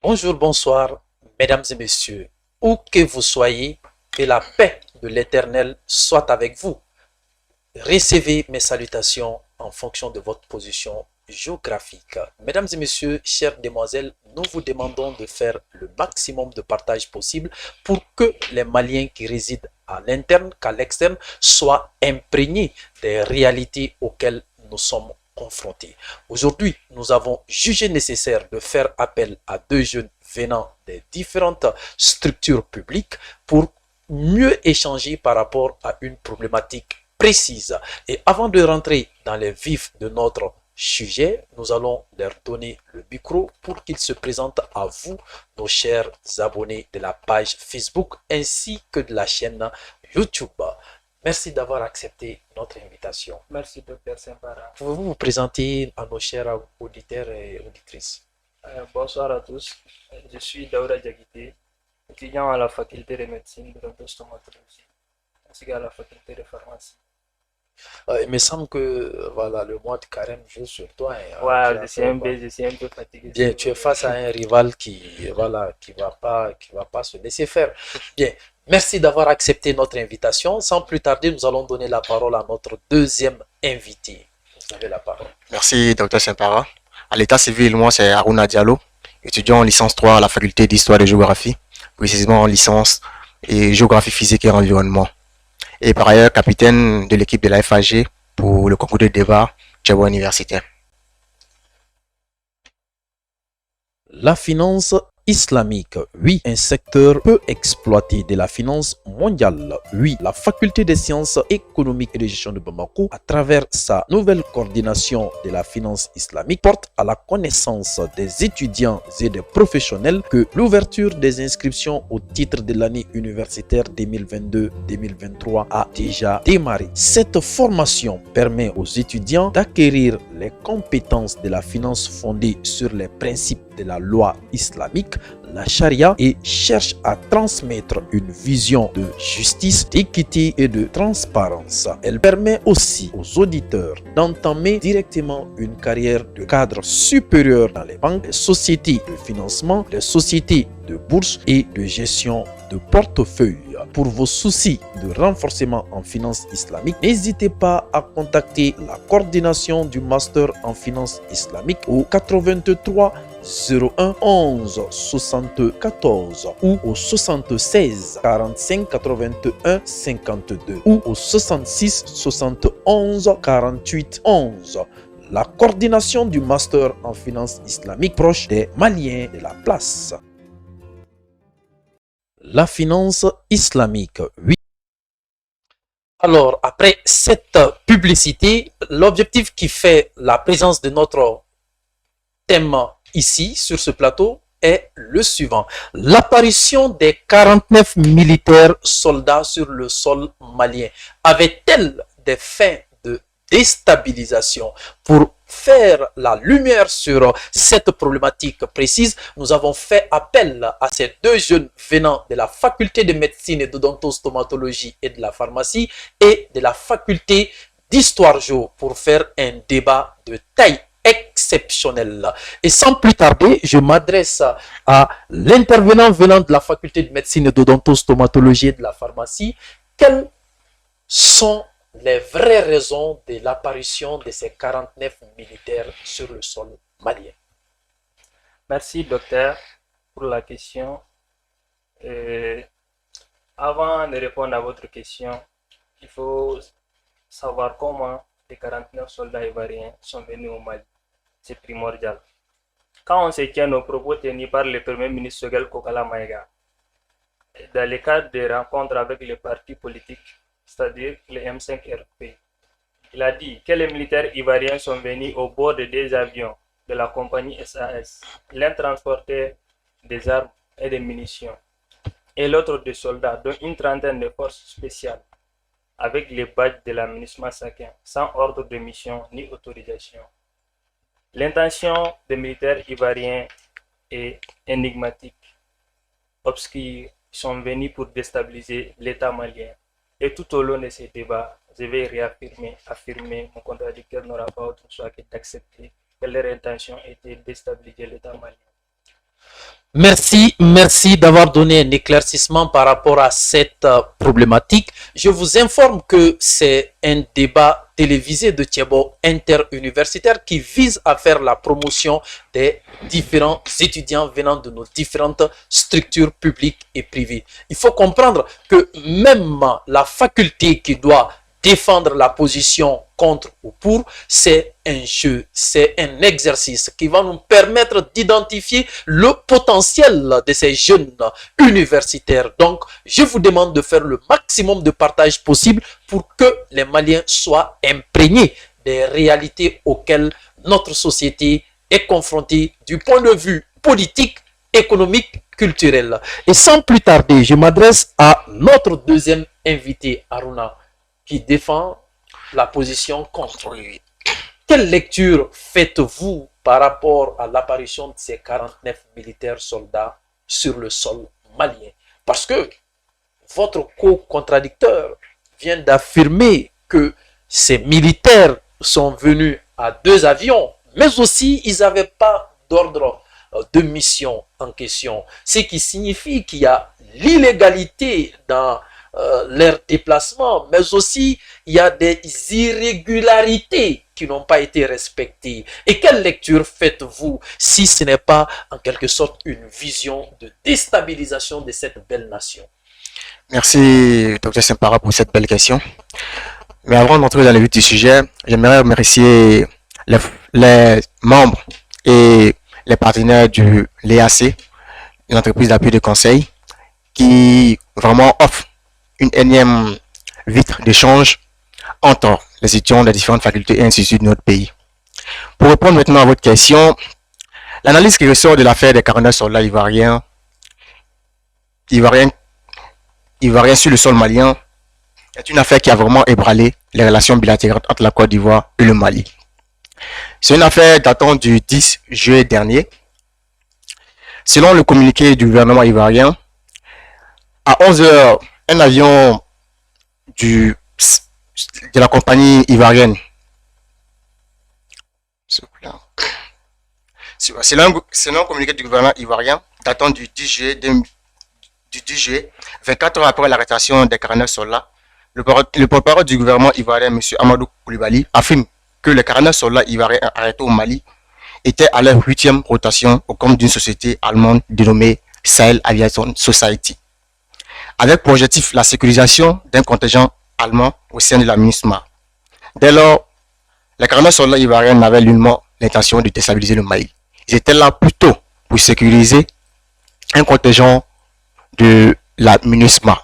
Bonjour, bonsoir, mesdames et messieurs, où que vous soyez, que la paix de l'Éternel soit avec vous. Recevez mes salutations en fonction de votre position géographique. Mesdames et messieurs, chères demoiselles, nous vous demandons de faire le maximum de partage possible pour que les Maliens qui résident à l'interne qu'à l'externe soient imprégnés des réalités auxquelles nous sommes confrontés. Aujourd'hui, nous avons jugé nécessaire de faire appel à deux jeunes venant des différentes structures publiques pour mieux échanger par rapport à une problématique précise. Et avant de rentrer dans les vifs de notre sujet, nous allons leur donner le micro pour qu'ils se présentent à vous, nos chers abonnés de la page Facebook ainsi que de la chaîne YouTube. Merci d'avoir accepté notre invitation. Merci, Dr. Sempara. Pouvez-vous vous présenter à nos chers auditeurs et auditrices? Bonsoir à tous. Je suis Daouda Diakité, étudiant à la faculté de médecine de l'odontostomatologie, ainsi qu'à la faculté de pharmacie. Il me semble que voilà, le mois de carême joue sur toi. Ouais, je suis un peu fatigué. Bien, tu es face à un rival qui va pas se laisser faire. Bien, merci d'avoir accepté notre invitation. Sans plus tarder, nous allons donner la parole à notre deuxième invité. Vous avez la parole. Merci, Dr. Sempara. À l'état civil, moi, c'est Aruna Diallo, étudiant en licence 3 à la faculté d'histoire et géographie, précisément en licence et géographie physique et environnement. Et par ailleurs, capitaine de l'équipe de la FAG pour le concours de débat Djawa universitaire. La finance islamique, oui, un secteur peu exploité de la finance mondiale. Oui, la faculté des sciences économiques et de gestion de Bamako, à travers sa nouvelle coordination de la finance islamique, porte à la connaissance des étudiants et des professionnels que l'ouverture des inscriptions au titre de l'année universitaire 2022-2023 a déjà démarré. Cette formation permet aux étudiants d'acquérir les compétences de la finance fondée sur les principes de la loi islamique, la charia, et cherche à transmettre une vision de justice, d'équité et de transparence. Elle permet aussi aux auditeurs d'entamer directement une carrière de cadre supérieur dans les banques, les sociétés de financement, les sociétés de bourse et de gestion de portefeuille. Pour vos soucis de renforcement en finance islamique, n'hésitez pas à contacter la coordination du master en finance islamique au 83 01 11 74 ou au 76 45 81 52 ou au 66 71 48 11. La coordination du master en finance islamique proche des Maliens de la place. La finance islamique, oui. Alors, après cette publicité, l'objectif qui fait la présence de notre thème ici, sur ce plateau, est le suivant. L'apparition des 49 militaires soldats sur le sol malien avait-elle des fins de déstabilisation? Pour faire la lumière sur cette problématique précise, nous avons fait appel à ces deux jeunes venant de la faculté de médecine et d'odontostomatologie et de la pharmacie et de la faculté d'histoire géo pour faire un débat de taille exceptionnel. Et sans plus tarder, je m'adresse à l'intervenant venant de la faculté de médecine et d'odontostomatologie et de la pharmacie. Quelles sont les vraies raisons de l'apparition de ces 49 militaires sur le sol malien? Merci, docteur, pour la question. Avant de répondre à votre question, il faut savoir comment les 49 soldats ivoiriens sont venus au Mali. C'est primordial. Quand on se tient aux propos tenus par le Premier ministre Sogel Kokala Maïga, dans le cadre des rencontres avec les partis politiques, c'est-à-dire le M5RP, il a dit que les militaires ivoiriens sont venus au bord de deux avions de la compagnie SAS. L'un transportait des armes et des munitions, et l'autre des soldats, dont une trentaine de forces spéciales, avec les badges de la MINUSMA Sakin, sans ordre de mission ni autorisation. L'intention des militaires ivoiriens est énigmatique, obscure. Ils sont venus pour déstabiliser l'État malien. Et tout au long de ces débats, je vais affirmer, mon contradicteur n'aura pas autre choix que d'accepter que leur intention était de déstabiliser l'État malien. Merci d'avoir donné un éclaircissement par rapport à cette problématique. Je vous informe que c'est un débat télévisé de Thiébo interuniversitaire qui vise à faire la promotion des différents étudiants venant de nos différentes structures publiques et privées. Il faut comprendre que même la faculté qui doit défendre la position contre ou pour, c'est un jeu, c'est un exercice qui va nous permettre d'identifier le potentiel de ces jeunes universitaires. Donc, je vous demande de faire le maximum de partage possible pour que les Maliens soient imprégnés des réalités auxquelles notre société est confrontée du point de vue politique, économique, culturel. Et sans plus tarder, je m'adresse à notre deuxième invité, Aruna, qui défend la position contre. Oui. Quelle lecture faites-vous par rapport à l'apparition de ces 49 militaires soldats sur le sol malien? Parce que votre co-contradicteur vient d'affirmer que ces militaires sont venus à 2 avions, mais aussi ils n'avaient pas d'ordre de mission en question. Ce qui signifie qu'il y a l'illégalité dans leur déplacement, mais aussi il y a des irrégularités qui n'ont pas été respectées. Et quelle lecture faites-vous si ce n'est pas en quelque sorte une vision de déstabilisation de cette belle nation? Merci, Dr. Sempara, pour cette belle question. Mais avant d'entrer dans le vif du sujet, j'aimerais remercier les, les membres et les partenaires du l'EAC, l'entreprise d'appui de conseil, qui vraiment offre une énième vitre d'échange entre les étudiants des différentes facultés et instituts de notre pays. Pour répondre maintenant à votre question, l'analyse qui ressort de l'affaire des 49 soldats ivoiriens sur le sol malien est une affaire qui a vraiment ébranlé les relations bilatérales entre la Côte d'Ivoire et le Mali. C'est une affaire datant du 10 juillet dernier. Selon le communiqué du gouvernement ivoirien, à 11 heures, un avion de la compagnie ivoirienne, selon un communiqué du gouvernement ivoirien datant du 10 juillet, 24 heures après l'arrestation des 49 soldats, le porte-parole du gouvernement ivoirien, M. Amadou Koulibaly, affirme que les 49 soldats ivoiriens arrêtés au Mali étaient à leur 8e rotation au compte d'une société allemande dénommée Sahel Aviation Society, avec pour objectif la sécurisation d'un contingent allemand au sein de la MINUSMA. Dès lors, les 49 soldats ivoiriens n'avaient nullement l'intention de déstabiliser le Mali. Ils étaient là plutôt pour sécuriser un contingent de la MINUSMA.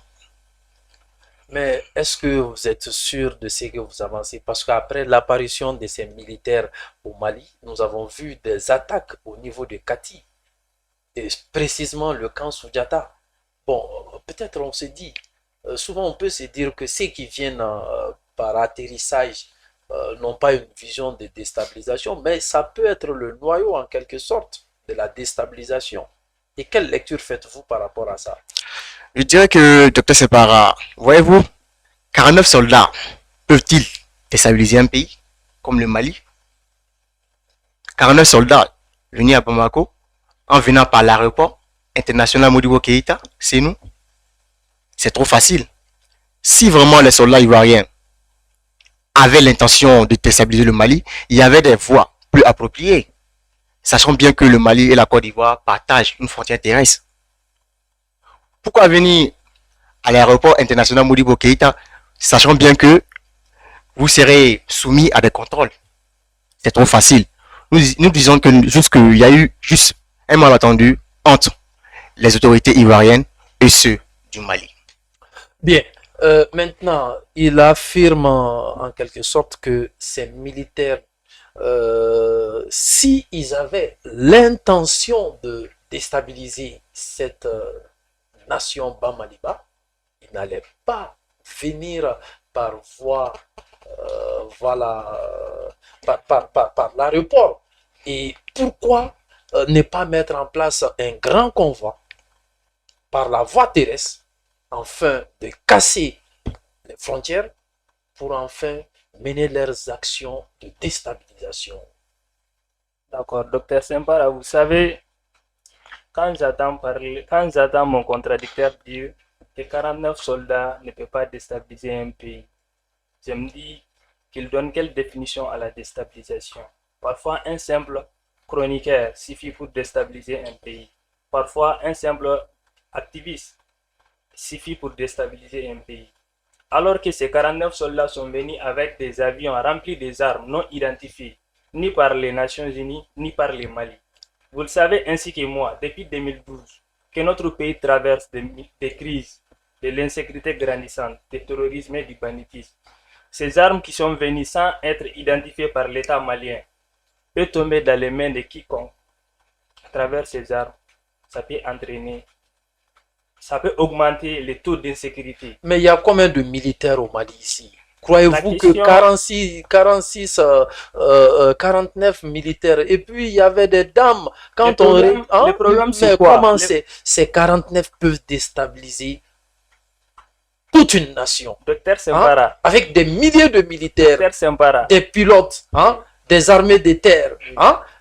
Mais est-ce que vous êtes sûr de ce que vous avancez? Parce qu'après l'apparition de ces militaires au Mali, nous avons vu des attaques au niveau de Kati, et précisément le camp Soudjata. Bon, peut-être on se dit, souvent on peut se dire que ceux qui viennent par atterrissage n'ont pas une vision de déstabilisation, mais ça peut être le noyau en quelque sorte de la déstabilisation. Et quelle lecture faites-vous par rapport à ça? Je dirais que, Dr. Separa, voyez-vous, 49 soldats peuvent-ils déstabiliser un pays comme le Mali? 49 soldats venus à Bamako en venant par l'aéroport international Modibo Keïta, c'est nous. C'est trop facile. Si vraiment les soldats ivoiriens avaient l'intention de déstabiliser le Mali, il y avait des voies plus appropriées. Sachant bien que le Mali et la Côte d'Ivoire partagent une frontière terrestre. Pourquoi venir à l'aéroport international Modibo Keïta, sachant bien que vous serez soumis à des contrôles? C'est trop facile. Nous disons qu'il y a eu juste un malentendu entre les autorités ivoiriennes et ceux du Mali. Bien, maintenant, il affirme en quelque sorte que ces militaires, si ils avaient l'intention de déstabiliser cette nation Bamaliba, ils n'allaient pas venir par voie, voilà, par l'aéroport. Et pourquoi ne pas mettre en place un grand convoi par la voie terrestre afin de casser les frontières pour enfin mener leurs actions de déstabilisation? D'accord, docteur Sempara, vous savez, quand j'entends mon contradicteur dire que 49 soldats ne peuvent pas déstabiliser un pays, je me dis qu'il donne quelle définition à la déstabilisation. Parfois, un simple chroniqueur suffit pour déstabiliser un pays. Parfois, un simple activiste suffit pour déstabiliser un pays. Alors que ces 49 soldats sont venus avec des avions remplis des armes non identifiées, ni par les Nations Unies, ni par les Mali. Vous le savez ainsi que moi, depuis 2012, que notre pays traverse des crises, de l'insécurité grandissante, du terrorisme et du banditisme. Ces armes qui sont venues sans être identifiées par l'État malien peuvent tomber dans les mains de quiconque. À travers ces armes, ça peut entraîner, ça peut augmenter les taux d'insécurité. Mais il y a combien de militaires au Mali ici? Croyez-vous question... que 49 militaires, et puis il y avait des dames. Quand le problème c'est quoi? Comment ces 49 peuvent déstabiliser toute une nation? Docteur Sempara. Avec des milliers de militaires, Docteur Sempara. Des pilotes, des armées de terre.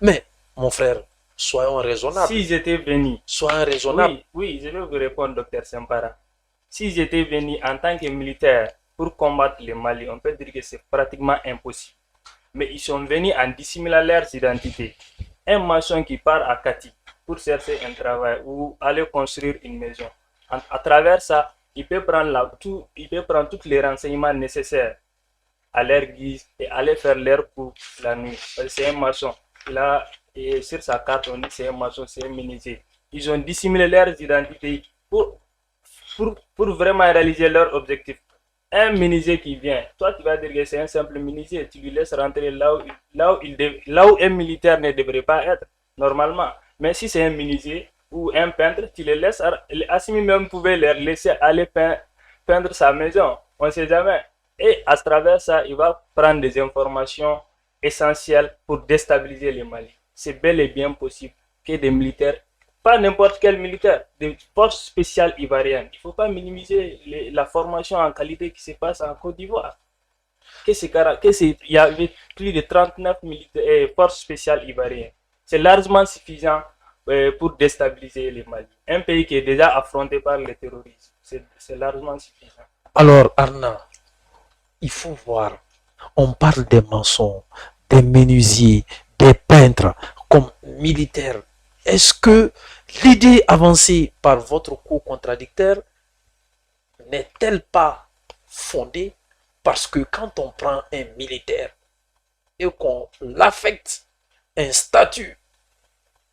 Mais, mon frère, soyons raisonnables. S'ils étaient venus. Soyons raisonnables. Oui, je vais vous répondre, docteur Sempara. S'ils étaient venus en tant que militaires pour combattre les Mali, on peut dire que c'est pratiquement impossible. Mais ils sont venus en dissimulant leurs identités. Un maçon qui part à Kati pour chercher un travail ou aller construire une maison. À travers ça, il peut prendre tous les renseignements nécessaires à leur guise et aller faire leur cours la nuit. C'est un maçon. Et sur sa carte, on dit c'est un maçon, c'est un menuisier. Ils ont dissimulé leurs identités pour vraiment réaliser leur objectif. Un menuisier qui vient, toi tu vas dire que c'est un simple menuisier, tu lui laisses rentrer là où un militaire ne devrait pas être, normalement. Mais si c'est un menuisier ou un peintre, tu les laisses, Assimi même pouvait leur laisser aller peindre sa maison, on ne sait jamais. Et à travers ça, il va prendre des informations essentielles pour déstabiliser les Mali. C'est bel et bien possible que des militaires, pas n'importe quel militaire, des forces spéciales ivoiriennes. Il ne faut pas minimiser la formation en qualité qui se passe en Côte d'Ivoire. Il y avait plus de 39 forces spéciales ivoiriennes. C'est largement suffisant pour déstabiliser les Mali. Un pays qui est déjà affronté par le terrorisme. C'est largement suffisant. Alors, Arna, il faut voir. On parle des maçons, des menuisiers, des peintres comme militaires. Est-ce que l'idée avancée par votre co-contradicteur n'est-elle pas fondée? Parce que quand on prend un militaire et qu'on l'affecte un statut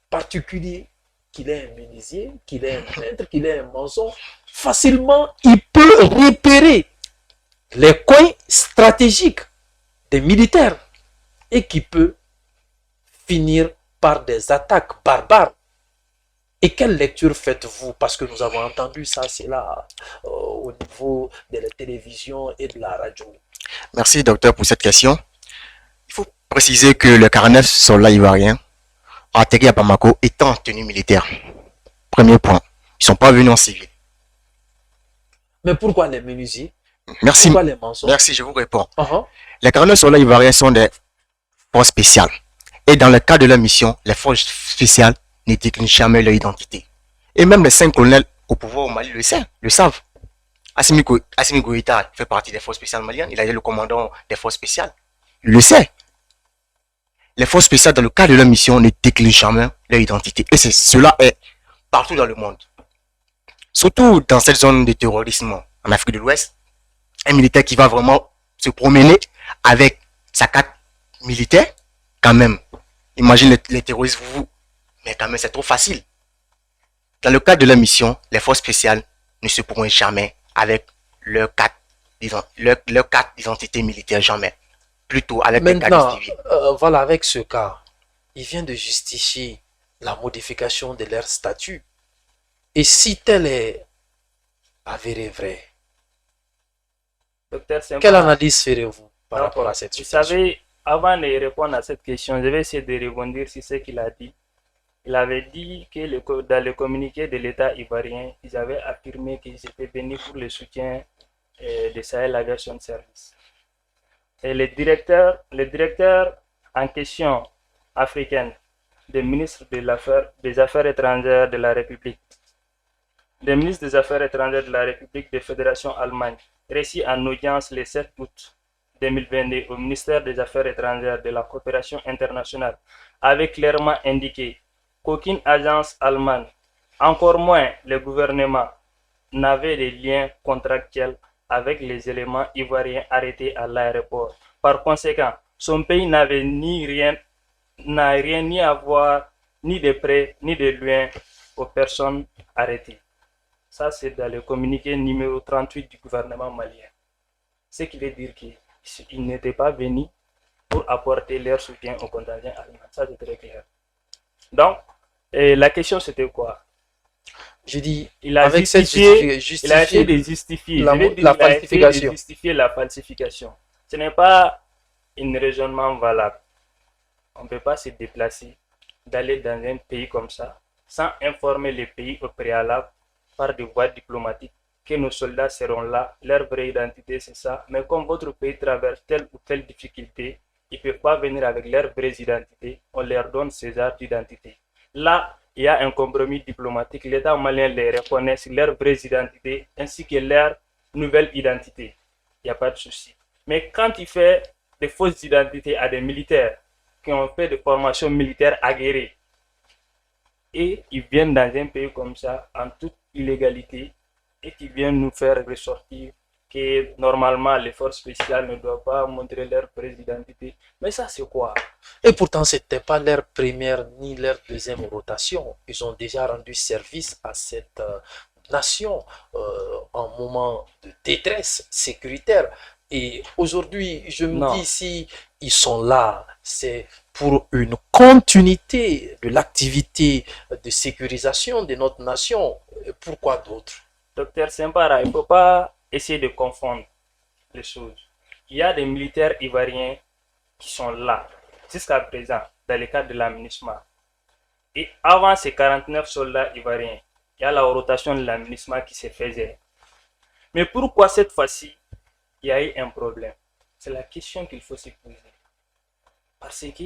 particulier, qu'il est un menuisier, qu'il est un peintre, qu'il est un maçon, facilement il peut repérer les coins stratégiques des militaires et qui peut finir par des attaques barbares. Et quelle lecture faites-vous? Parce que nous avons entendu ça, c'est là, au niveau de la télévision et de la radio. Merci, docteur, pour cette question. Il faut préciser que le 49 soldats ivoiriens ont atterri à Bamako étant en tenue militaire. Premier point. Ils ne sont pas venus en civil. Mais pourquoi les menuisiers? Merci. Pourquoi les maçons? Merci, je vous réponds. Uh-huh. Les 49 soldats ivoiriens sont des forces spéciales. Et dans le cadre de leur mission, les forces spéciales ne déclinent jamais leur identité. Et même les 5 colonels au pouvoir au Mali le savent. Assimi Goïta fait partie des forces spéciales maliennes. Il a été le commandant des forces spéciales. Il le sait. Les forces spéciales, dans le cadre de leur mission, ne déclinent jamais leur identité. Et cela est partout dans le monde. Surtout dans cette zone de terrorisme en Afrique de l'Ouest. Un militaire qui va vraiment se promener avec sa carte militaire, quand même. Imagine les terroristes, mais quand même c'est trop facile. Dans le cadre de leur mission, les forces spéciales ne se pourront jamais avec leur carte d'identité militaire, jamais. Plutôt avec les cartes civiles. Voilà, avec ce cas, il vient de justifier la modification de leur statut. Et si tel est avéré vrai, quelle analyse ferez-vous par rapport à cette situation? Vous savez, avant de répondre à cette question, je vais essayer de rebondir sur ce qu'il a dit. Il avait dit que dans le communiqué de l'État ivoirien, ils avaient affirmé qu'ils étaient venus pour le soutien de Sahel Aviation Service. Et le directeur en question africaine des ministres des Affaires étrangères de la République. Des ministres des Affaires étrangères de la République de Fédération Allemagne, reçu en audience le 7 août 2022 au ministère des Affaires étrangères de la coopération internationale, avait clairement indiqué qu'aucune agence allemande, encore moins le gouvernement, n'avait de liens contractuels avec les éléments ivoiriens arrêtés à l'aéroport. Par conséquent, son pays n'a rien ni à voir, ni de près, ni de loin aux personnes arrêtées. Ça, c'est dans le communiqué numéro 38 du gouvernement malien. Ce qui veut dire qu'ils n'étaient pas venus pour apporter leur soutien au contingent allemand. Ça, c'est très clair. Donc, la question, c'était quoi? Je dis, il a essayé de justifier la falsification. Ce n'est pas un raisonnement valable. On ne peut pas se déplacer, d'aller dans un pays comme ça, sans informer les pays au préalable par des voies diplomatiques que nos soldats seront là, leur vraie identité c'est ça, mais comme votre pays traverse telle ou telle difficulté, ils ne peuvent pas venir avec leur vraie identité, on leur donne ces arts d'identité. Là, il y a un compromis diplomatique, l'État malien les reconnaît leur vraie identité ainsi que leur nouvelle identité. Il n'y a pas de souci. Mais quand il fait des fausses identités à des militaires qui ont fait des formations militaires aguerries et ils viennent dans un pays comme ça en toute illégalité et qui viennent nous faire ressortir que normalement les forces spéciales ne doivent pas montrer leur vraie identité. Mais ça c'est quoi? Et pourtant ce n'était pas leur première ni leur deuxième rotation. Ils ont déjà rendu service à cette nation en moment de détresse sécuritaire. Et aujourd'hui, je me dis, si ils sont là, c'est pour une continuité de l'activité de sécurisation de notre nation. Pourquoi d'autres? Docteur Sempara, il ne faut pas essayer de confondre les choses. Il y a des militaires ivoiriens qui sont là, jusqu'à présent, dans le cadre de la MINUSMA. Et avant ces 49 soldats ivoiriens, il y a la rotation de la MINUSMA qui se faisait. Mais pourquoi cette fois-ci, il y a eu un problème? C'est la question qu'il faut se poser. Parce que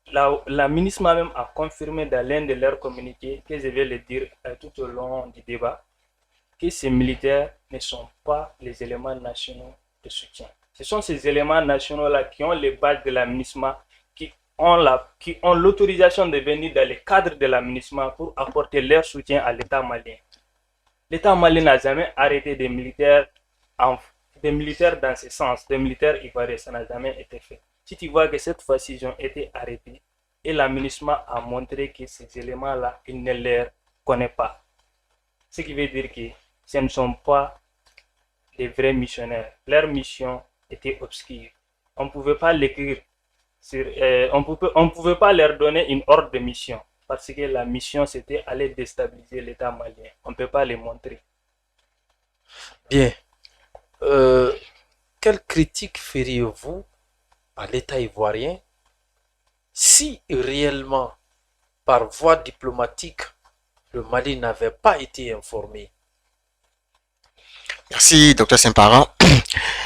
la MINUSMA même a confirmé dans l'un de leurs communiqués, que je vais le dire tout au long du débat, que ces militaires ne sont pas les éléments nationaux de soutien. Ce sont ces éléments nationaux-là qui ont les bases de la MINUSMA, qui ont l'autorisation de venir dans le cadre de la MINUSMA pour apporter leur soutien à l'État malien. L'État malien n'a jamais arrêté des militaires dans ce sens, des militaires ivoiriens, ça n'a jamais été fait. Si tu vois que cette fois-ci, ils ont été arrêtés et la MINUSMA a montré que ces éléments-là, il ne les connaît pas. Ce qui veut dire que ce ne sont pas des vrais missionnaires. Leur mission était obscure. On ne pouvait pas l'écrire. On pouvait pas leur donner une ordre de mission parce que la mission c'était aller déstabiliser l'État malien. On ne peut pas les montrer. Bien. Quelle critique feriez-vous à l'État ivoirien si réellement, par voie diplomatique, le Mali n'avait pas été informé? Merci, Dr Sempara.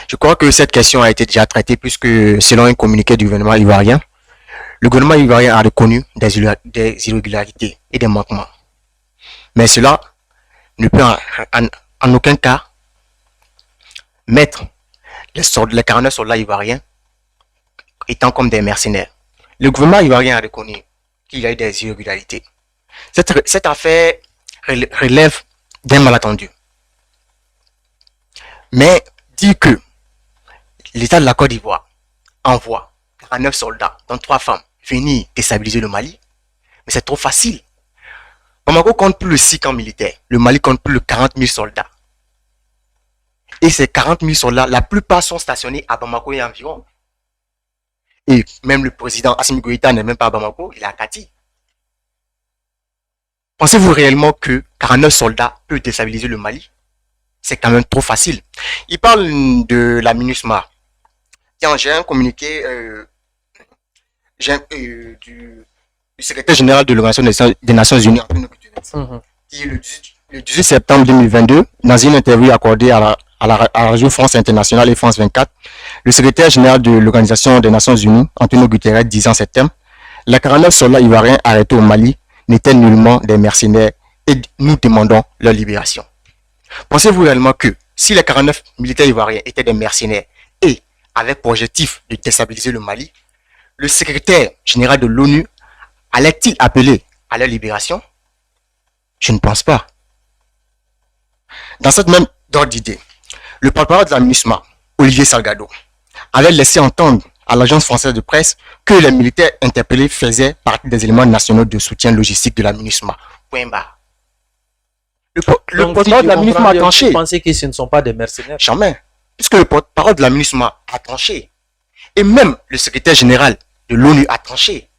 Je crois que cette question a été déjà traitée puisque, selon un communiqué du gouvernement ivoirien, le gouvernement ivoirien a reconnu des irrégularités et des manquements. Mais cela ne peut en aucun cas mettre les 49 soldats ivoiriens étant comme des mercenaires. Le gouvernement ivoirien a reconnu qu'il y a eu des irrégularités. Cette affaire relève d'un malentendu. Mais dire que l'État de la Côte d'Ivoire envoie 49 soldats, dont 3 femmes, venir déstabiliser le Mali, mais c'est trop facile. Bamako compte plus de 6 camps militaires. Le Mali compte plus de 40 000 soldats. Et ces 40 000 soldats, la plupart sont stationnés à Bamako et environ. Et même le président Assimi Goïta n'est même pas à Bamako, il est à Kati. Pensez-vous réellement que 49 soldats peuvent déstabiliser le Mali? C'est quand même trop facile. Il parle de la MINUSMA. Tiens, j'ai un communiqué du secrétaire général de l'Organisation des Nations Unies, qui le 18 septembre 2022, dans une interview accordée à la radio France Internationale et France 24, le secrétaire général de l'Organisation des Nations Unies, Antonio Guterres, disait en septembre, Les 49 soldats ivoiriens arrêtés au Mali n'étaient nullement des mercenaires et nous demandons leur libération. Pensez-vous réellement que si les 49 militaires ivoiriens étaient des mercenaires et avaient pour objectif de déstabiliser le Mali, le secrétaire général de l'ONU allait-il appeler à leur libération? Je ne pense pas. Dans cette même ordre d'idée, le porte-parole de la MINUSMA, Olivier Salgado, avait laissé entendre à l'agence française de presse que les militaires interpellés faisaient partie des éléments nationaux de soutien logistique de la MINUSMA. Point barre. Le porte-parole de la MINUSMA a tranché. Vous pensez que ce ne sont pas des mercenaires? Jamais. Puisque le porte-parole de la MINUSMA a tranché. Et même le secrétaire général de l'ONU a tranché.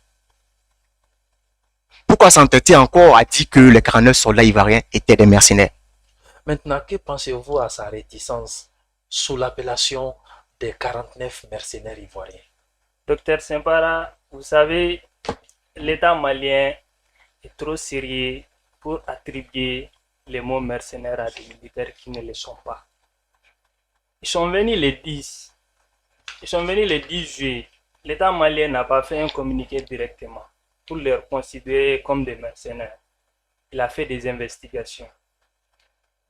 Pourquoi s'entêter encore à dire que les 49 soldats ivoiriens étaient des mercenaires? Maintenant, que pensez-vous à sa réticence sous l'appellation des 49 mercenaires ivoiriens? Docteur Sempara, vous savez, l'État malien est trop sérieux pour attribuer les mots mercenaires à des militaires qui ne le sont pas. Ils sont venus les 10. Ils sont venus le 10 juillet. L'État malien n'a pas fait un communiqué directement pour les considérer comme des mercenaires. Il a fait des investigations.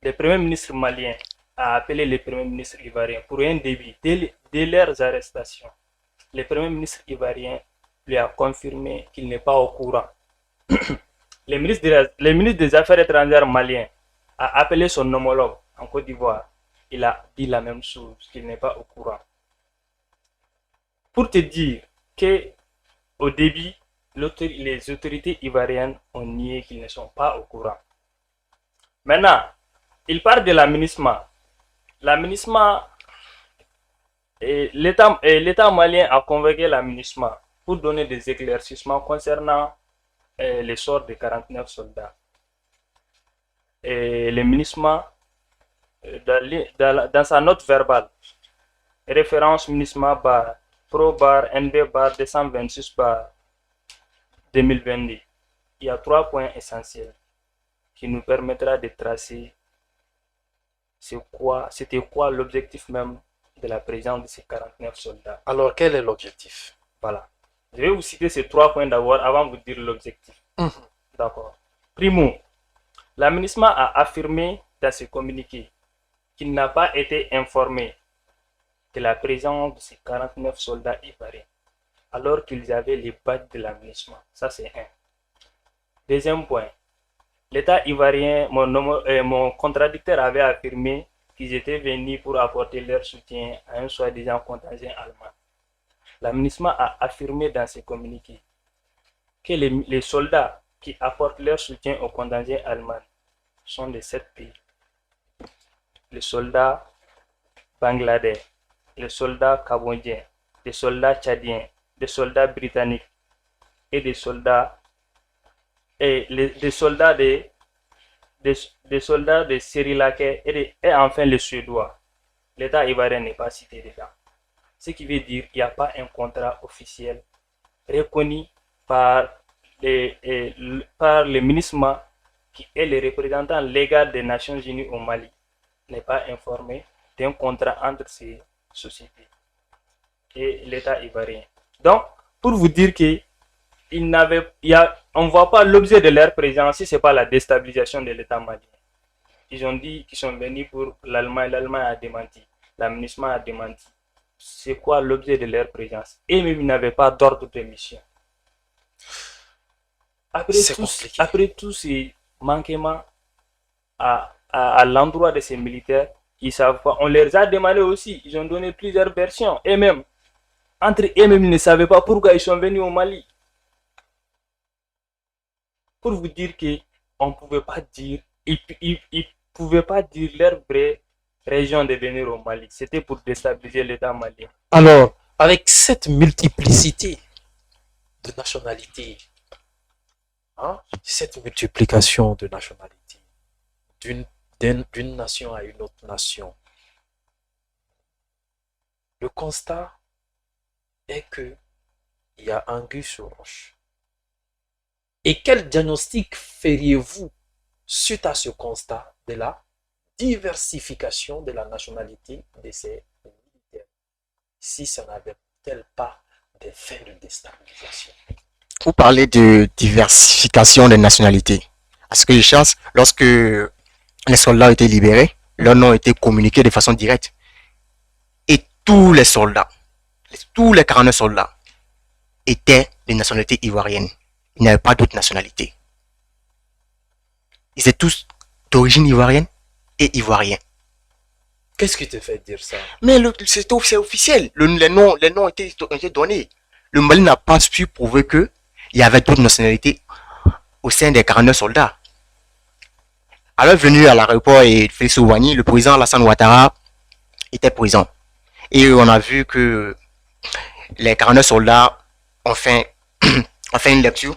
Le Premier ministre malien a appelé le Premier ministre ivoirien pour un débit dès leurs arrestations. Le Premier ministre ivoirien lui a confirmé qu'il n'est pas au courant. Le ministre des Affaires étrangères malien a appelé son homologue en Côte d'Ivoire. Il a dit la même chose, qu'il n'est pas au courant. Pour te dire qu'au début, les autorités ivoiriennes ont nié qu'ils ne sont pas au courant. Maintenant, il parle de la MINUSMA. La MINUSMA, l'État malien a convoqué la MINUSMA pour donner des éclaircissements concernant les sorts des 49 soldats. Et le MINUSMA, dans sa note verbale, référence MINUSMA bar Pro bar NB bar 226 bar 2022, il y a 3 points essentiels qui nous permettra de tracer c'était quoi l'objectif même de la présence de ces 49 soldats. Alors, quel est l'objectif? Voilà. Je vais vous citer ces 3 points d'abord avant de vous dire l'objectif. D'accord. Primo, la MINUSMA a affirmé dans ce communiqué qu'il n'a pas été informé de la présence de ces 49 soldats ivoiriens alors qu'ils avaient les badges de la MINUSMA. Ça, c'est un. Deuxième point, l'État ivoirien, mon contradicteur avait affirmé qu'ils étaient venus pour apporter leur soutien à un soi-disant contingent allemand. La MINUSMA a affirmé dans ses communiqués que les soldats qui apportent leur soutien au contingent allemand sont de 7 pays. Les soldats bangladais, les soldats cambodgiens, des soldats tchadiens, des soldats britanniques et des soldats des soldats de Sri Lanka et enfin les Suédois. L'État ivoirien n'est pas cité dedans. Ce qui veut dire qu'il n'y a pas un contrat officiel reconnu par le MINUSMA qui est le représentant légal des Nations Unies au Mali. N'est pas informé d'un contrat entre ces sociétés et l'État ivoirien. Donc, pour vous dire que on ne voit pas l'objet de leur présence si ce n'est pas la déstabilisation de l'État malien. Ils ont dit qu'ils sont venus pour l'Allemagne. L'Allemagne a démenti. La MINUSMA a démenti. C'est quoi l'objet de leur présence? Et même ils n'avaient pas d'ordre de mission. Après tous ces manquements à l'endroit de ces militaires, ils savent pas. On leur a demandé aussi. Ils ont donné plusieurs versions. Et même, entre eux-mêmes, ils ne savaient pas pourquoi ils sont venus au Mali. Pour vous dire qu'on ne pouvait pas dire, ils pouvaient pas dire leur vraie raison de venir au Mali. C'était pour déstabiliser l'État malien. Alors, avec cette multiplicité de nationalités, cette multiplication de nationalités, d'une nation à une autre nation, le constat est que il y a anguille sur roche. Et quel diagnostic feriez-vous suite à ce constat de la diversification de la nationalité de ces militaires, si ça n'avait-elle pas des fins de déstabilisation? Vous parlez de diversification des nationalités. À ce que je cherche, lorsque les soldats ont été libérés, leur nom a été communiqué de façon directe. Et tous les soldats, tous les 49 soldats étaient de nationalité ivoirienne. Il n'y avait pas d'autre nationalité. Ils étaient tous d'origine ivoirienne et ivoiriens. Qu'est-ce qui te fait dire ça? Mais c'est officiel. Les noms ont été donnés. Le Mali n'a pas pu prouver qu'il y avait d'autres nationalités au sein des 49 soldats. À leur venue à l'aéroport et Félix Houphouët, le président Alassane Ouattara était présent. Et on a vu que les 49 soldats ont fait une lecture,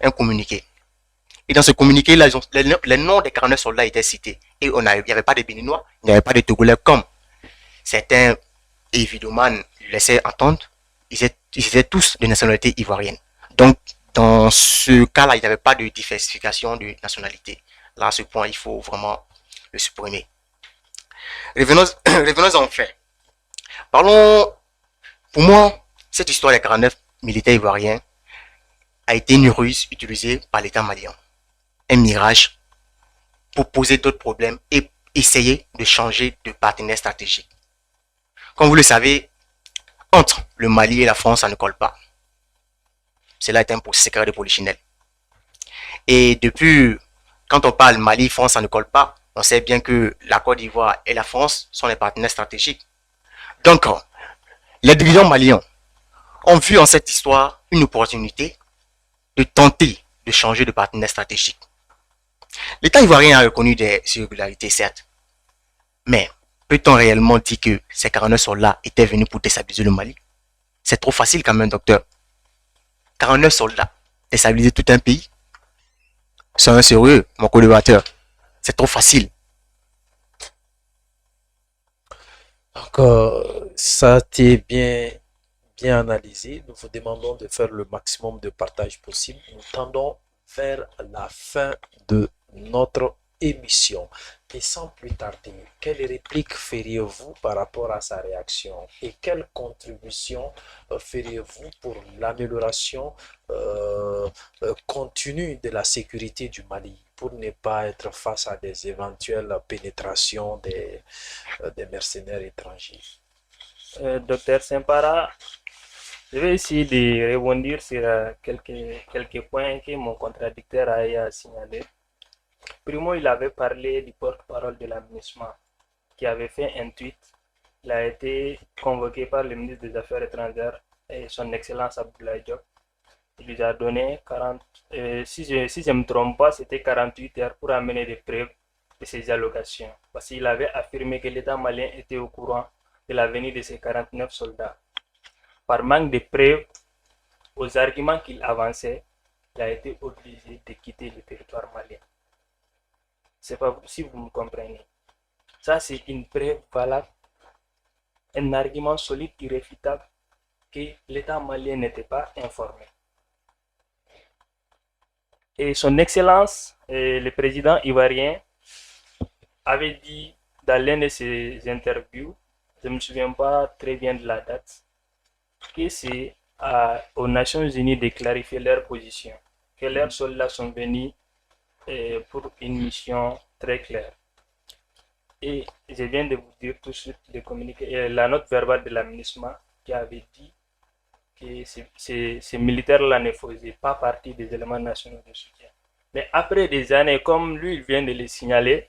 un communiqué. Et dans ce communiqué, là, les noms des 49 soldats étaient cités. Et il n'y avait pas de Béninois, il n'y avait pas de Togolais comme certains évidemment laissaient entendre. Ils étaient tous de nationalité ivoirienne. Donc, dans ce cas-là, il n'y avait pas de diversification de nationalité. Là, à ce point, il faut vraiment le supprimer. Revenons en fait. Parlons, pour moi, cette histoire des 49 militaires ivoiriens a été une ruse utilisée par l'État malien. Un mirage pour poser d'autres problèmes et essayer de changer de partenaire stratégique. Comme vous le savez, entre le Mali et la France, ça ne colle pas. Cela est un secret de polichinelle. Et depuis, quand on parle Mali-France, ça ne colle pas. On sait bien que la Côte d'Ivoire et la France sont les partenaires stratégiques. Donc, les dirigeants maliens ont vu en cette histoire une opportunité de tenter de changer de partenaire stratégique. L'État ivoirien a reconnu des irrégularités, certes. Mais peut-on réellement dire que ces 49 soldats étaient venus pour déstabiliser le Mali? C'est trop facile quand même, docteur. 49 soldats, déstabiliser tout un pays? Soyez sérieux, mon collaborateur. C'est trop facile. Donc, ça a été bien analysé. Nous vous demandons de faire le maximum de partage possible. Nous tendons vers la fin de notre émission. Et sans plus tarder, quelle réplique feriez-vous par rapport à sa réaction et quelle contribution feriez-vous pour l'amélioration continue de la sécurité du Mali pour ne pas être face à des éventuelles pénétrations des mercenaires étrangers? Docteur Sempara, je vais essayer de rebondir sur quelques points que mon contradicteur a signalés. Primo, il avait parlé du porte-parole de l'aménagement qui avait fait un tweet. Il a été convoqué par le ministre des Affaires étrangères et son Excellence Abdoulaye Diop. Il lui a donné 40, si je ne me trompe pas, c'était 48 heures pour amener des preuves de ses allocations. Parce qu'il avait affirmé que l'État malien était au courant de la venue de ces 49 soldats. Par manque de preuves, aux arguments qu'il avançait, il a été obligé de quitter le territoire malien. C'est pas si vous me comprenez. Ça, c'est une preuve valable, un argument solide, irréfutable, que l'État malien n'était pas informé. Et son Excellence, le président ivoirien, avait dit dans l'une de ses interviews, je ne me souviens pas très bien de la date, que c'est aux Nations Unies de clarifier leur position, que leurs soldats sont venus pour une mission très claire. Et je viens de vous dire tout de suite la note verbale de l'aménagement qui avait dit que ces militaires-là ne faisaient pas partie des éléments nationaux de soutien. Mais après des années, comme lui il vient de le signaler,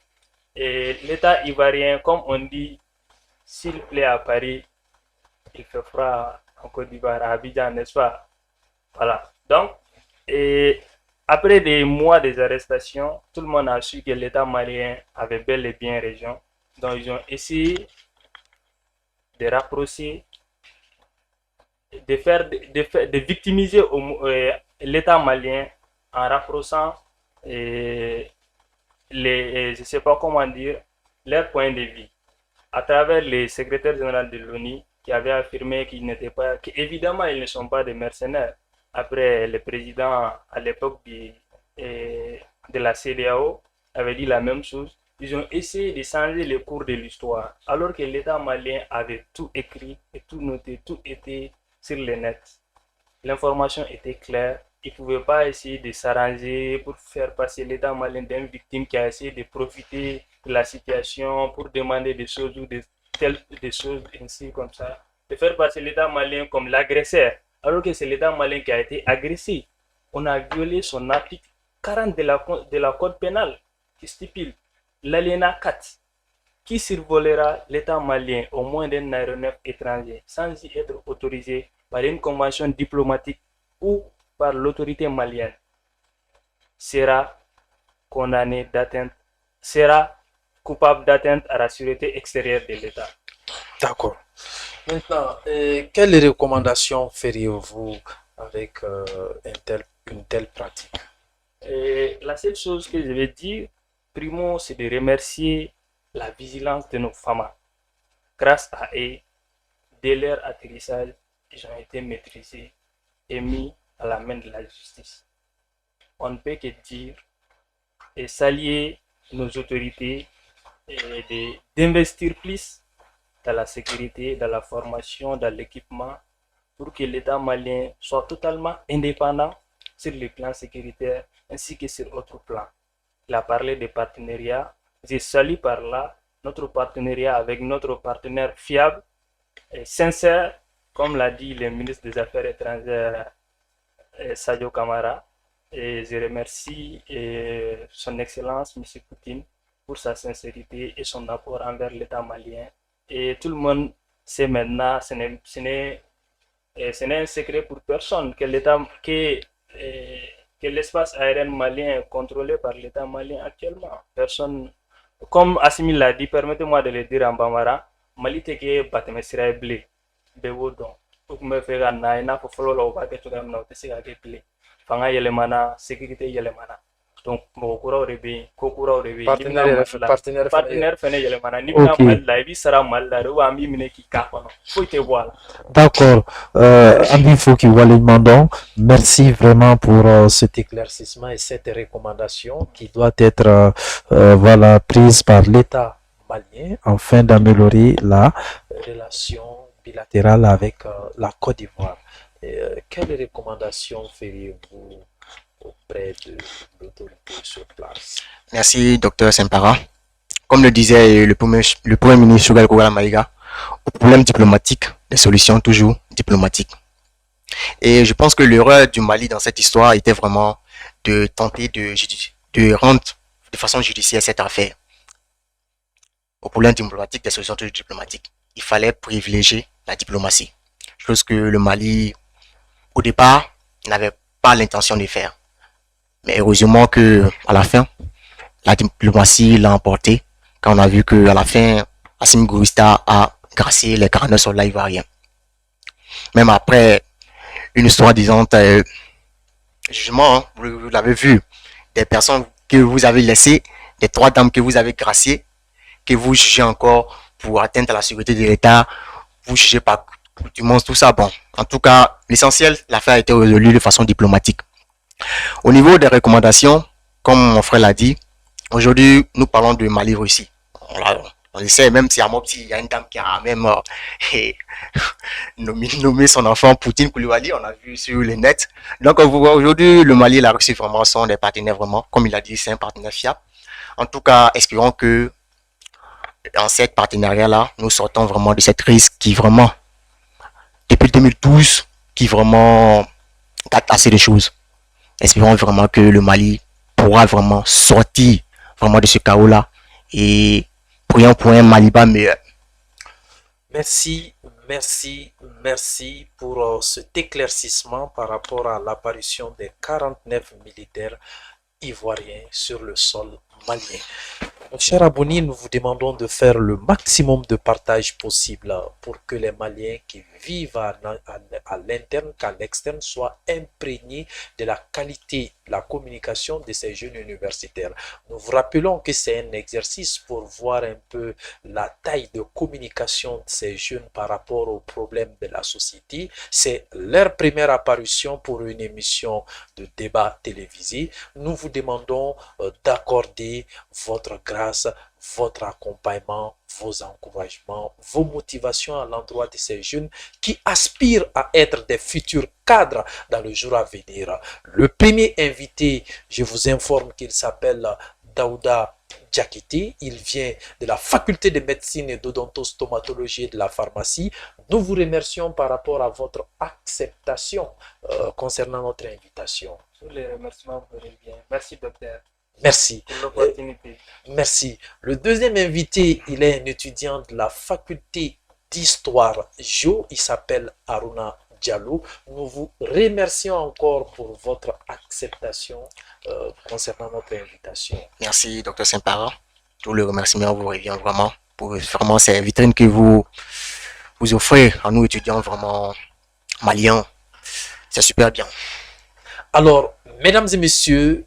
l'État ivoirien, comme on dit, s'il plaît à Paris, il fait froid en Côte d'Ivoire, à Abidjan, n'est-ce pas? Voilà. Donc, après des mois des arrestations, tout le monde a su que l'État malien avait bel et bien raison. Donc, ils ont essayé de rapprocher, de victimiser l'État malien en rapprochant je ne sais pas comment dire, leur point de vue à travers le secrétaire général de l'ONU qui avait affirmé qu'évidemment ils ne sont pas des mercenaires. Après, le président à l'époque de la CEDEAO avait dit la même chose. Ils ont essayé de changer le cours de l'histoire, alors que l'État malien avait tout écrit et tout noté, tout était sur le net. L'information était claire Ils ne pouvaient pas essayer de s'arranger pour faire passer l'État malien d'une victime qui a essayé de profiter de la situation pour demander des choses ou des choses ainsi comme ça. De faire passer l'État malien comme l'agresseur, alors que c'est l'État malien qui a été agressé. On a violé son article 40 de la Code pénale qui stipule l'alinéa 4 qui survolera l'État malien au moins d'un aéronef étranger sans y être autorisé par une convention diplomatique ou par l'autorité malienne sera condamné d'atteinte, sera coupable d'atteinte à la sûreté extérieure de l'État. D'accord. Maintenant, quelles recommandations feriez-vous avec une telle pratique? La seule chose que je vais dire, primo, c'est de remercier la vigilance de nos femmes. Grâce à eux, dès leur atterrissage, ils ont été maîtrisés et mis à la main de la justice. On ne peut que dire et saluer nos autorités et d'investir plus dans la sécurité, dans la formation, dans l'équipement, pour que l'État malien soit totalement indépendant sur le plan sécuritaire ainsi que sur autres plans. Il a parlé de partenariat. Je salue par là notre partenariat avec notre partenaire fiable et sincère, comme l'a dit le ministre des Affaires étrangères Sadio Kamara. Et je remercie son Excellence, M. Poutine, pour sa sincérité et son apport envers l'État malien. Et tout le monde sait maintenant, ce n'est un secret pour personne que l'espace aérien malien est contrôlé par l'État malien actuellement. Personne, comme Assimi l'a dit, permettez-moi de le dire en Bambara, Mali teke bateme sira blé, bewo don. Pour me faire na ina fofolo la oba ke tuga na otesi ga ke blé. Fanga yelemana, sécurité yelemana. Donc mokura rebe, kokura rebe, partenaire fene yelemana. Ni bina mal la, ibi sara mal la, rewa ami mine ki kakono. Faut te voir. D'accord. Ami Fouki Walid Mandon, merci vraiment pour cet éclaircissement et cette recommandation qui doit être voilà, prise par l'État malien afin d'améliorer la relation bilatérale avec la Côte d'Ivoire. Quelles recommandations feriez-vous auprès de l'autorité sur place? Merci, docteur Sempara. Comme le disait le premier ministre Sougal Kougala Maïga, au problème diplomatique, des solutions toujours diplomatiques. Et je pense que l'erreur du Mali dans cette histoire était vraiment de tenter de rendre de façon judiciaire cette affaire. Au problème diplomatique, des solutions toujours diplomatiques. Il fallait privilégier la diplomatie. Chose que le Mali, au départ, n'avait pas l'intention de faire. Mais heureusement que à la fin, la diplomatie l'a emporté quand on a vu que à la fin, Assimi Goïta a gracié les 49 soldats ivoiriens. Même après une histoire disant jugement, hein, vous l'avez vu, des personnes que vous avez laissées, des 3 dames que vous avez graciées, que vous jugez encore pour atteinte à la sécurité de l'État, vous jugez pas du monde, tout ça. Bon, en tout cas, l'essentiel, l'affaire a été résolue de façon diplomatique. Au niveau des recommandations, comme mon frère l'a dit, aujourd'hui, nous parlons de Mali-Russie. On essaie, même si à Mopti, il y a une dame qui a même nommé son enfant Poutine Koulibaly, on a vu sur le net. Donc aujourd'hui, le Mali et la Russie vraiment sont des partenaires vraiment, comme il a dit, c'est un partenaire fiable. En tout cas, espérons que dans cette partenariat-là, nous sortons vraiment de cette crise qui vraiment, depuis 2012, qui vraiment date assez de choses. Espérons vraiment que le Mali pourra vraiment sortir vraiment de ce chaos-là et prions pour un Maliba meilleur. Merci pour cet éclaircissement par rapport à l'apparition des 49 militaires ivoiriens sur le sol malien. Mon cher Abouni, nous vous demandons de faire le maximum de partage possible pour que les Maliens qui vivent à l'interne qu'à l'externe soient imprégnés de la qualité de la communication de ces jeunes universitaires. Nous vous rappelons que c'est un exercice pour voir un peu la taille de communication de ces jeunes par rapport aux problèmes de la société. C'est leur première apparition pour une émission de débat télévisé. Nous vous demandons d'accorder votre grâce, votre accompagnement, vos encouragements, vos motivations à l'endroit de ces jeunes qui aspirent à être des futurs cadres dans le jour à venir. Le premier invité, je vous informe qu'il s'appelle Daouda Diakité. Il vient de la faculté de médecine et d'odontostomatologie et de la pharmacie. Nous vous remercions par rapport à votre acceptation concernant notre invitation. Tous les remerciements vous reviennent. Merci, docteur. Merci. Pour l'opportunité. Merci. Le deuxième invité, il est un étudiant de la faculté d'histoire géo. Il s'appelle Aruna Diallo. Nous vous remercions encore pour votre acceptation concernant notre invitation. Merci, Dr Saint-Para. Tous les remerciements vous reviennent vraiment pour vraiment ces vitrines que vous offrez à nous étudiants vraiment maliens. C'est super bien. Alors, mesdames et messieurs,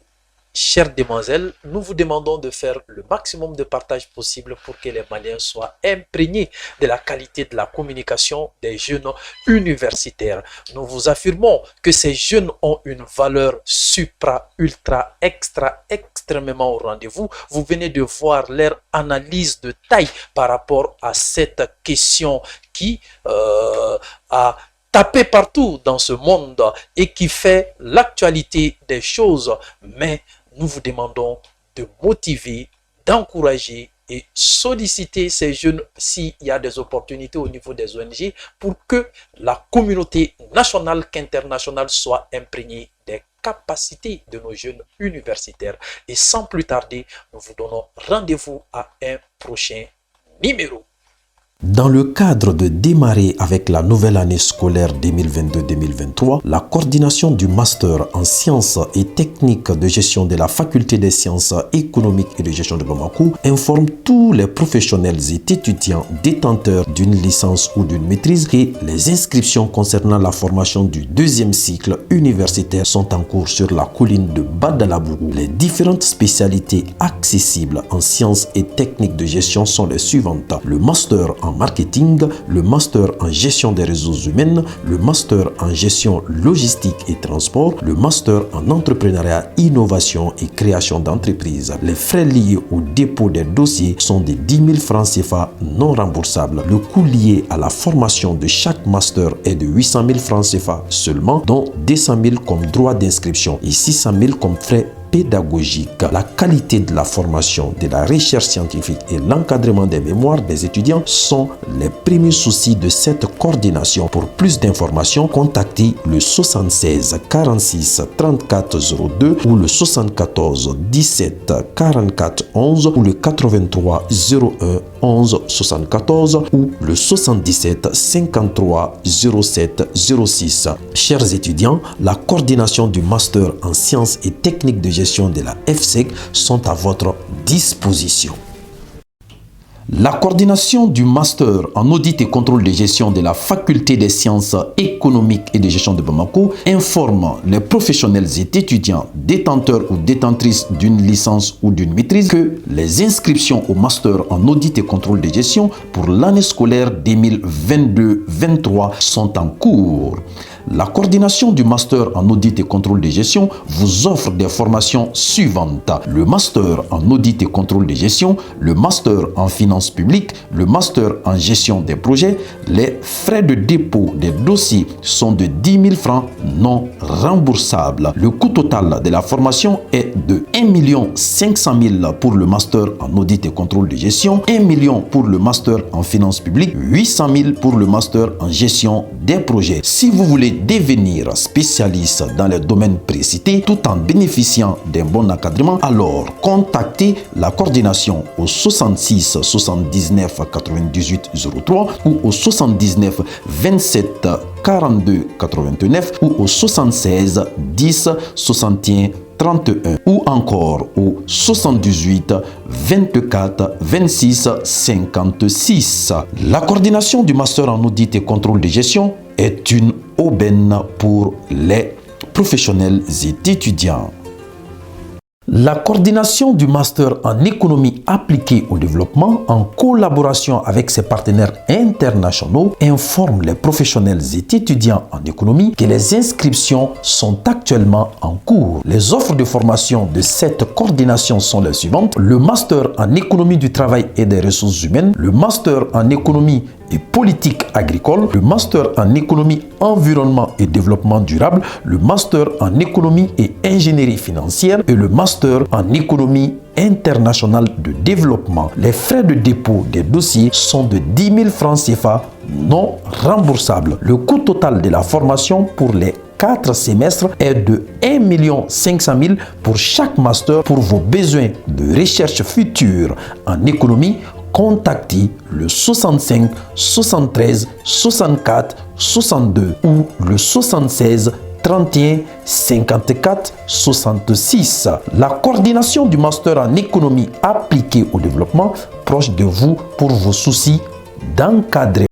chères demoiselles, nous vous demandons de faire le maximum de partage possible pour que les Maliens soient imprégnés de la qualité de la communication des jeunes universitaires. Nous vous affirmons que ces jeunes ont une valeur supra, ultra, extrêmement au rendez-vous. Vous venez de voir leur analyse de taille par rapport à cette question qui a tapé partout dans ce monde et qui fait l'actualité des choses. Mais nous vous demandons de motiver, d'encourager et solliciter ces jeunes s'il y a des opportunités au niveau des ONG pour que la communauté nationale qu'internationale soit imprégnée des capacités de nos jeunes universitaires. Et sans plus tarder, nous vous donnons rendez-vous à un prochain numéro. Dans le cadre de démarrer avec la nouvelle année scolaire 2022-2023, la coordination du master en sciences et techniques de gestion de la faculté des sciences économiques et de gestion de Bamako informe tous les professionnels et étudiants détenteurs d'une licence ou d'une maîtrise que les inscriptions concernant la formation du deuxième cycle universitaire sont en cours sur la colline de Badalabougou. Les différentes spécialités accessibles en sciences et techniques de gestion sont les suivantes. Le master en marketing, le master en gestion des ressources humaines, le master en gestion logistique et transport, le master en entrepreneuriat, innovation et création d'entreprises. Les frais liés au dépôt des dossiers sont de 10 000 francs CFA non remboursables. Le coût lié à la formation de chaque master est de 800 000 francs CFA seulement, dont 200 000 comme droit d'inscription et 600 000 comme frais pédagogique. La qualité de la formation, de la recherche scientifique et l'encadrement des mémoires des étudiants sont les premiers soucis de cette coordination. Pour plus d'informations, contactez le 76 46 34 02 ou le 74 17 44 11 ou le 83 01 11 74 ou le 77 53 07 06. Chers étudiants, la coordination du master en sciences et techniques de gestion de la FSEC sont à votre disposition. La coordination du master en audit et contrôle de gestion de la faculté des sciences économiques et de gestion de Bamako informe les professionnels et étudiants détenteurs ou détentrices d'une licence ou d'une maîtrise que les inscriptions au master en audit et contrôle de gestion pour l'année scolaire 2022-23 sont en cours. La coordination du master en audit et contrôle de gestion vous offre des formations suivantes. Le master en audit et contrôle de gestion, le master en finances publiques, le master en gestion des projets. Les frais de dépôt des dossiers sont de 10 000 francs non remboursables. Le coût total de la formation est de 1 500 000 pour le master en audit et contrôle de gestion, 1 million pour le master en finances publiques, 800 000 pour le master en gestion des projets. Si vous voulez devenir spécialiste dans les domaines précités tout en bénéficiant d'un bon encadrement, alors contactez la coordination au 66 79 98 03 ou au 79 27 42 89 ou au 76 10 61 31 ou encore au 78 24 26 56. La coordination du master en audit et contrôle de gestion est une aubaine pour les professionnels et étudiants. La coordination du master en économie appliquée au développement en collaboration avec ses partenaires internationaux informe les professionnels et étudiants en économie que les inscriptions sont actuellement en cours. Les offres de formation de cette coordination sont les suivantes: le master en économie du travail et des ressources humaines, le master en économie et politique agricole, le master en économie, environnement et développement durable, le master en économie et ingénierie financière et le master en économie internationale de développement. Les frais de dépôt des dossiers sont de 10 000 francs CFA non remboursables. Le coût total de la formation pour les 4 semestres est de 1 500 000 pour chaque master. Pour vos besoins de recherche future en économie, contactez le 65 73 64 62 ou le 76 31 54 66. La coordination du master en économie appliquée au développement proche de vous pour vos soucis d'encadrer